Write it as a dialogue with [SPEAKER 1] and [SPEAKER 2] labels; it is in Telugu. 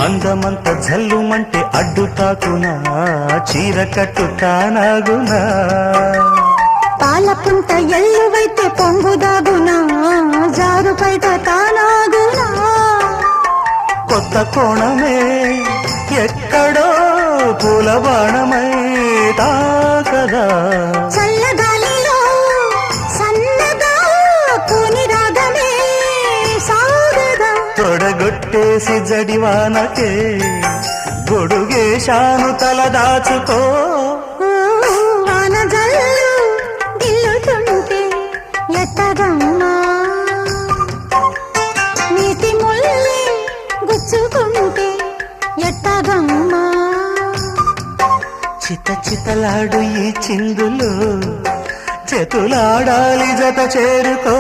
[SPEAKER 1] అందమంత జల్లుమంటే అడ్డు తాకునా చీర కట్టు తానాగునా
[SPEAKER 2] పాలపుంట ఎల్లువైతే పొంగుదాగునా జారు బయట తానాగునా
[SPEAKER 1] కొత్త కోణమే ఎక్కడో పూల బాణమై తాకదా
[SPEAKER 2] చల్లగాలిలో సన్నగా కూని రాగమే సాగదా
[SPEAKER 1] తొడగొట్టేసి జడివానకే గొడుగేశాను తల దాచుకో
[SPEAKER 2] వాన జల్లు గిల్లుతుంటే ఎత్తగమ్మా నీటి ముల్లి గుచ్చుకుంటే ఎత్తగమ్మా
[SPEAKER 1] చిత చితలాడు ఈ చిందులు చేతులాడాలి జత చేరుకో